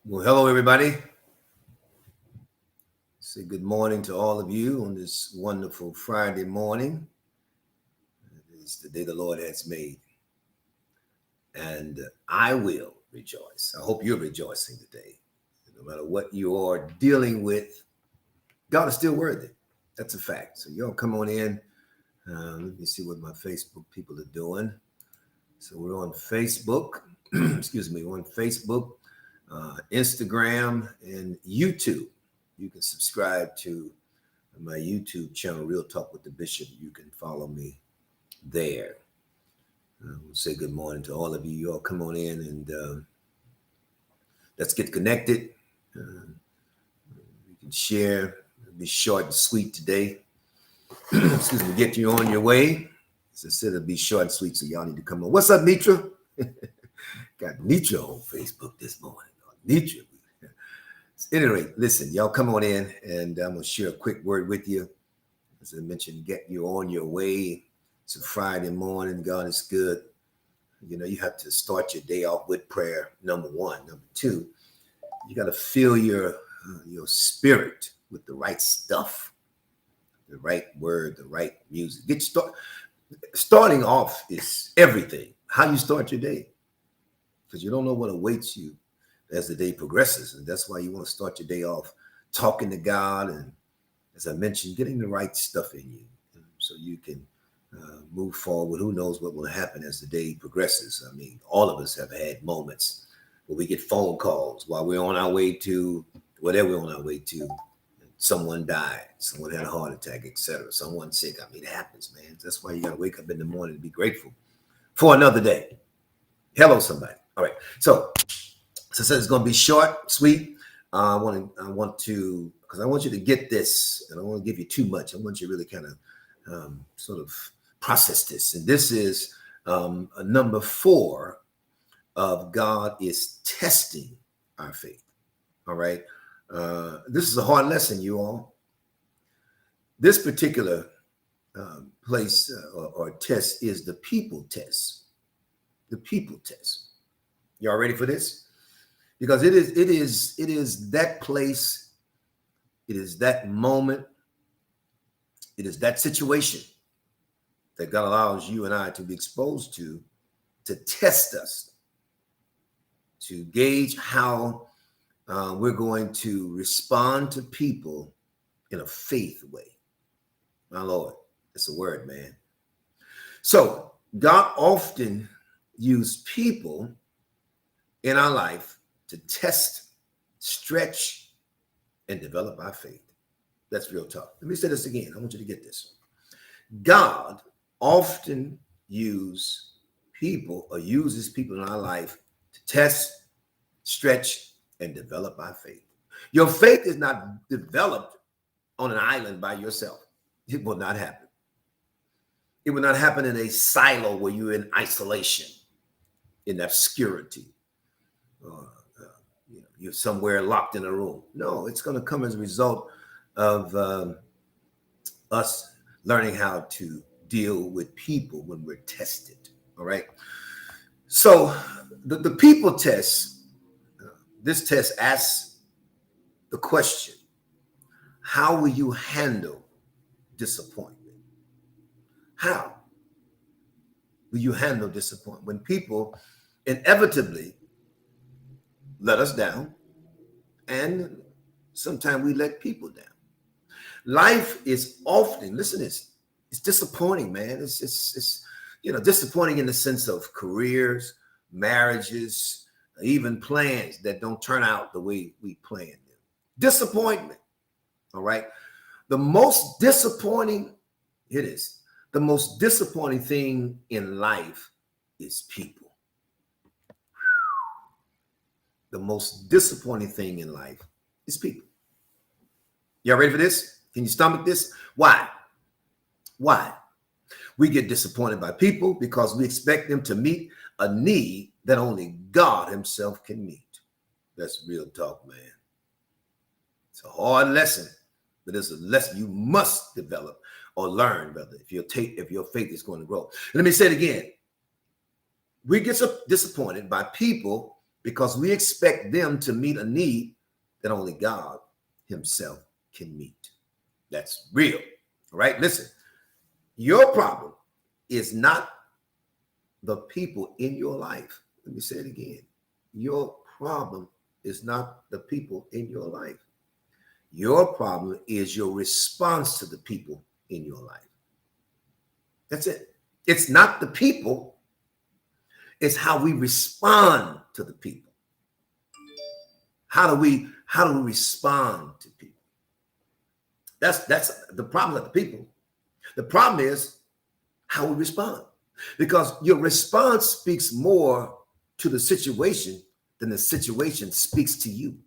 Well, hello, everybody. Say good morning to all of you on this wonderful Friday morning. It is the day the Lord has made, and I will rejoice. I hope you're rejoicing today. No matter what you are dealing with, God is still worthy. That's a fact. So, y'all come on in. Let me see what my Facebook people are doing. So, we're on Facebook. Excuse me, we're on Facebook, Instagram, and YouTube. You can subscribe to my YouTube channel, Real Talk with the Bishop. You can follow me there. We'll say good morning to all of you. You all come on in and let's get connected. We can share. It'll be short and sweet today. Excuse me, get you on your way. As I said, it'll be short and sweet, so y'all need to come on. What's up, Nitra? Got Nitra on Facebook this morning. Nitra. At any rate, listen, y'all come on in and I'm going to share a quick word with you. As I mentioned, get you on your way. It's a Friday morning. God is good. You know, you have to start your day off with prayer, number one. Number two, you got to fill your spirit with the right stuff, the right word, the right music. Starting off is everything. How you start your day, because you don't know what awaits you as the day progresses. And that's why you want to start your day off talking to God. And as I mentioned, getting the right stuff in you so you can move forward. Who knows what will happen as the day progresses? I mean, all of us have had moments where we get phone calls while we're on our way to whatever we're on our way to. Someone died, someone had a heart attack, etc. Someone sick. I mean, it happens, man. That's why you got to wake up in the morning and be grateful for another day. Hello, somebody. All right. So I said it's going to be short, sweet. I want to, because I want you to get this, and I don't want to give you too much. I want you to really kind of sort of process this. And this is a number 4 of God is testing our faith. All right. This is a hard lesson, you all. This particular place or test is the people test. The people test. Y'all ready for this? Because it is that place, it is that moment, it is that situation that God allows you and I to be exposed to test us, to gauge how we're going to respond to people in a faith way. My Lord, that's a word, man. So God often uses people in our life to test, stretch, and develop our faith. That's real talk. Let me say this again. I want you to get this. God often uses people in our life to test, stretch, and develop our faith. Your faith is not developed on an island by yourself. It will not happen. It will not happen in a silo where you're in isolation, in obscurity. You're somewhere locked in a room. No, it's going to come as a result of us learning how to deal with people when we're tested. All right. So the people test, this test asks the question, how will you handle disappointment? How will you handle disappointment when people inevitably let us down, and sometimes we let people down? Life is often, listen to this, it's disappointing, man. It's disappointing in the sense of careers, marriages, even plans that don't turn out the way we planned them. Disappointment. All right. The most disappointing thing in life is people. The most disappointing thing in life is people. Y'all ready for this? Can you stomach this? Why? We get disappointed by people because we expect them to meet a need that only God himself can meet. That's real talk, man. It's a hard lesson, but it's a lesson you must develop or learn, brother, if your faith is going to grow. Let me say it again. We get so disappointed by people because we expect them to meet a need that only God himself can meet. That's real. All right, listen, your problem is not the people in your life. Let me say it again. Your problem is not the people in your life. Your problem is your response to the people in your life. That's it. It's not the people. It's how we respond to the people. How do we respond to people? That's the problem with the people. The problem is how we respond, because your response speaks more to the situation than the situation speaks to you.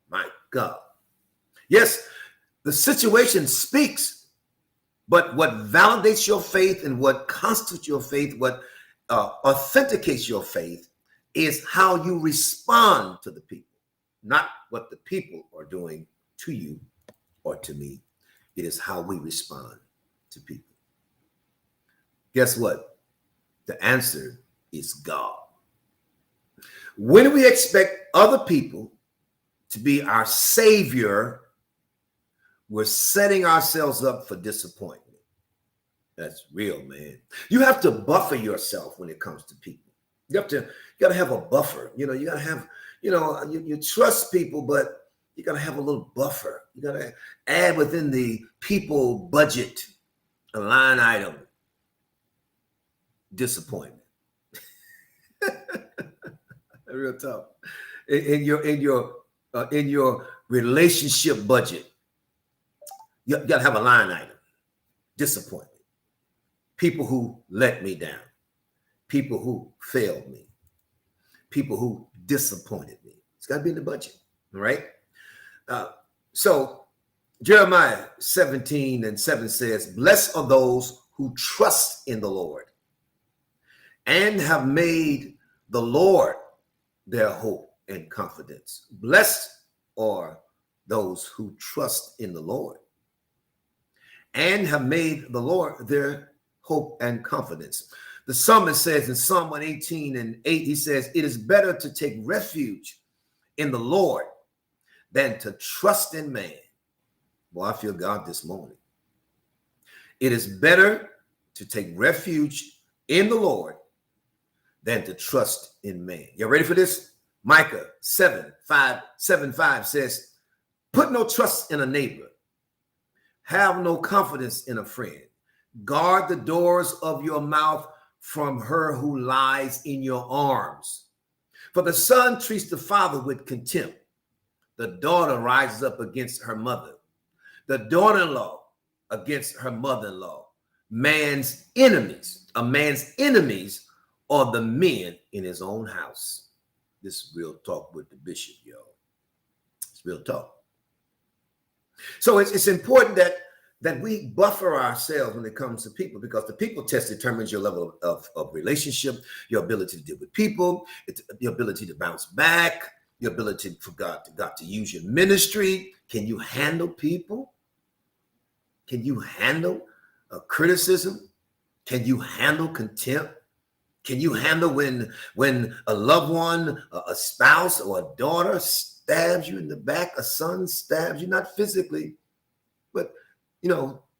My God. Yes, the situation speaks, but what validates your faith and what constitutes your faith, what authenticates your faith, is how you respond to the people, not what the people are doing to you or to me. It is how we respond to people. Guess what? The answer is God. When we expect other people to be our savior, we're setting ourselves up for disappointment. That's real, man. You have to buffer yourself when it comes to people. You gotta have a buffer. You gotta have, you trust people, but you gotta have a little buffer. You gotta add within the people budget a line item. Disappointment. Real tough. In your relationship budget, you gotta have a line item. Disappointment. People who let me down. People who failed me. People who disappointed me. It's got to be in the budget, all right? So Jeremiah 17:7 says, "Blessed are those who trust in the Lord and have made the Lord their hope and confidence." Blessed are those who trust in the Lord and have made the Lord their hope and confidence. The psalmist says in Psalm 118:8, he says, "It is better to take refuge in the Lord than to trust in man." Well, I feel God this morning. It is better to take refuge in the Lord than to trust in man. You ready for this? Micah 7:5 says, "Put no trust in a neighbor. Have no confidence in a friend. Guard the doors of your mouth from her who lies in your arms. For the son treats the father with contempt. The daughter rises up against her mother. The daughter-in-law against her mother-in-law. A man's enemies are the men in his own house." This is real talk with the bishop, yo. It's real talk. So it's important that we buffer ourselves when it comes to people, because the people test determines your level of relationship, your ability to deal with people, your ability to bounce back, your ability for God to use your ministry. Can you handle people? Can you handle criticism? Can you handle contempt? Can you handle when a loved one, a spouse or a daughter stabs you in the back, a son stabs you, not physically, but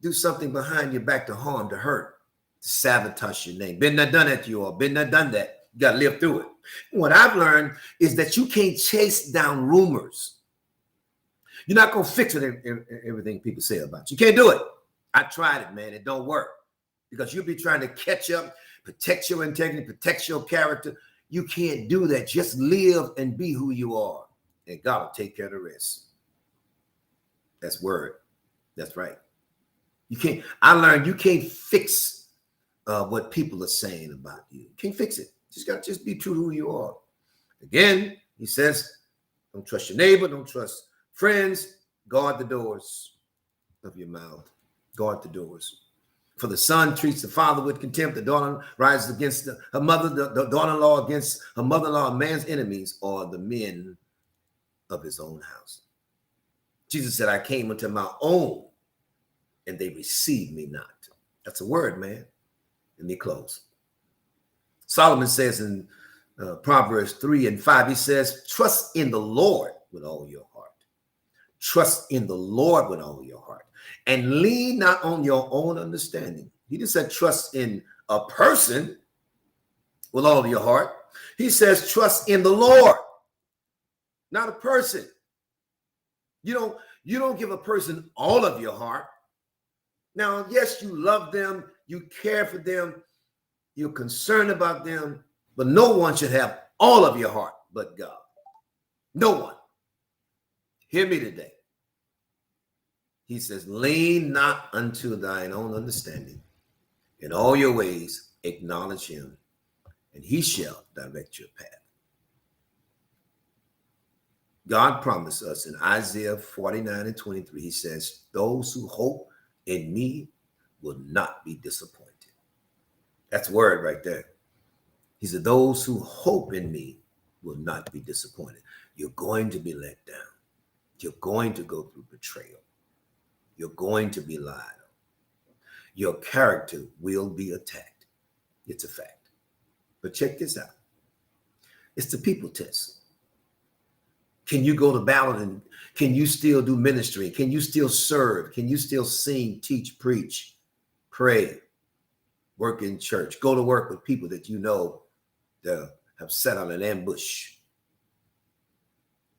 do something behind your back to harm, to hurt, to sabotage your name? Been there, done that to you, or been there, done that. You got to live through it. What I've learned is that you can't chase down rumors. You're not going to fix it, everything people say about you. You can't do it. I tried it, man. It don't work, because you'll be trying to catch up, protect your integrity, protect your character. You can't do that. Just live and be who you are, and God will take care of the rest. That's word. That's right. You can't. I learned you can't fix what people are saying about you. You can't fix it. Just be true to who you are. Again, he says, don't trust your neighbor. Don't trust friends. Guard the doors of your mouth. Guard the doors. For the son treats the father with contempt. The daughter rises against her mother. The daughter-in-law against her mother-in-law. A man's enemies are the men of his own house. Jesus said, "I came unto my own, and they received me not." That's a word, man. Let me close. Solomon says in Proverbs 3 and 5, he says, trust in the Lord with all your heart. Trust in the Lord with all your heart. And lean not on your own understanding. He just said trust in a person with all of your heart. He says trust in the Lord, not a person. You don't give a person all of your heart. Now, yes, you love them, you care for them, you're concerned about them, but no one should have all of your heart but God. No one. Hear me today. He says, lean not unto thine own understanding. In all your ways, acknowledge him, and he shall direct your path. God promised us in Isaiah 49 and 23, he says, those who hope in me will not be disappointed. That's word right there. He said, those who hope in me will not be disappointed. You're going to be let down. You're going to go through betrayal. You're going to be lied on. Your character will be attacked. It's a fact. But check this out. It's the people test. Can you go to battle and can you still do ministry? Can you still serve? Can you still sing, teach, preach, pray, work in church, go to work with people that you know that have set on an ambush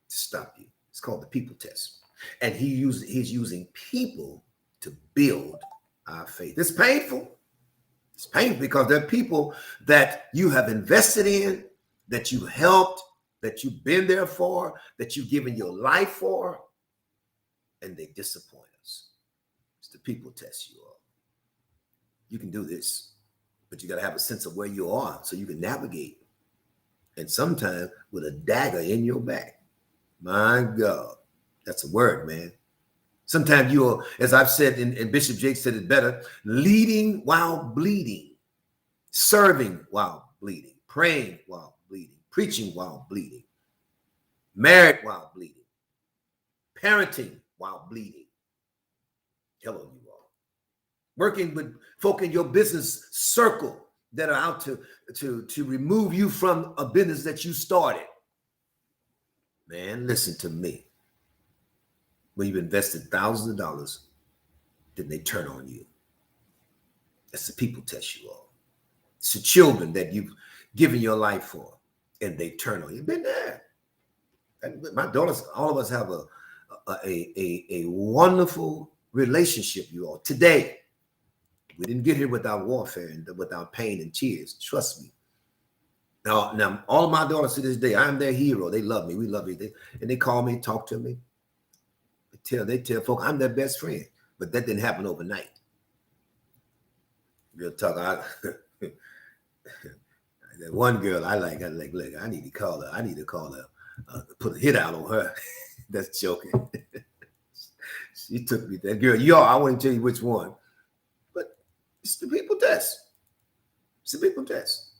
to stop you? It's called the people test. And he's using people to build our faith. It's painful. It's painful because there are people that you have invested in, that you helped, that you've been there for, that you've given your life for, and they disappoint us. It's the people test you all. You can do this, but you got to have a sense of where you are so you can navigate. And sometimes with a dagger in your back. My God, that's a word, man. Sometimes you're, as I've said, and Bishop Jake said it better, leading while bleeding, serving while bleeding, praying while bleeding, preaching while bleeding, married while bleeding, parenting while bleeding. Hello, you all. Working with folk in your business circle that are out to remove you from a business that you started. Man, listen to me. When you've invested thousands of dollars, then they turn on you. That's the people test you all. It's the children that you've given your life for, and they turn on you. Been there. And my daughters, all of us have a wonderful relationship, you all. Today, we didn't get here without warfare and without pain and tears. Trust me. Now, all of my daughters to this day, I'm their hero. They love me. We love you. And they call me, talk to me. They tell folk I'm their best friend. But that didn't happen overnight. Real talk. That one girl I like, look, I need to call her. Put a hit out on her. That's joking. She took me. That girl, I wouldn't tell you which one. But it's the people test. It's the people test.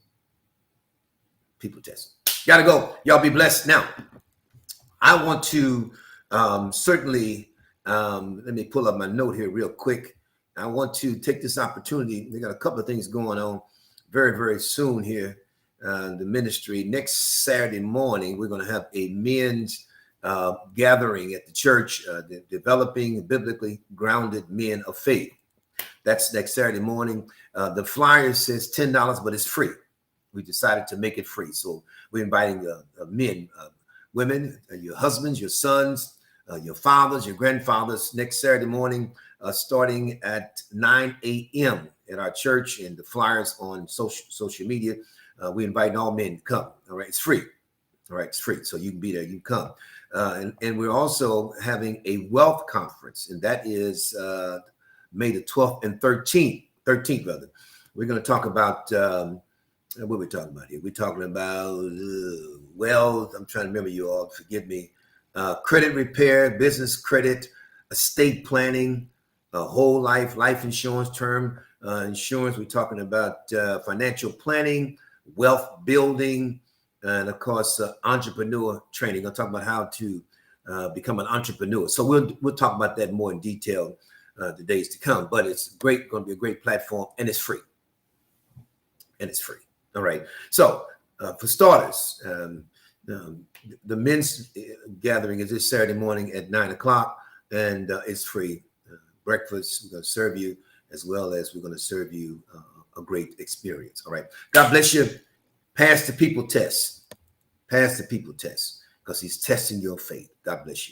People test. Gotta go. Y'all be blessed. Now, I want to certainly, let me pull up my note here real quick. I want to take this opportunity. We got a couple of things going on very, very soon here. The ministry next Saturday morning, we're going to have a men's gathering at the church, developing biblically grounded men of faith. That's next Saturday morning. The flyer says $10, but it's free. We decided to make it free. So we're inviting men, women, your husbands, your sons, your fathers, your grandfathers next Saturday morning, starting at 9 a.m. at our church, and the flyers on social media. We invite all men to come. All right, it's free. All right, it's free. So you can be there, you come. And we're also having a wealth conference, and that is May the 12th and 13th rather. We're going to talk about what we're talking about here. We're talking about wealth. I'm trying to remember, you all, forgive me. Credit repair, business credit, estate planning, whole life insurance, term insurance. We're talking about financial planning, wealth building, and of course, entrepreneur training. I'll talk about how to become an entrepreneur. So we'll talk about that more in detail the days to come. But it's going to be a great platform, and it's free. All right. So For starters, the men's gathering is this Saturday morning at 9 o'clock, and it's free. Breakfast, we're going to serve you, as well as we're going to serve you a great experience. All right. God bless you. Pass the people test. Pass the people test, because he's testing your faith. God bless you.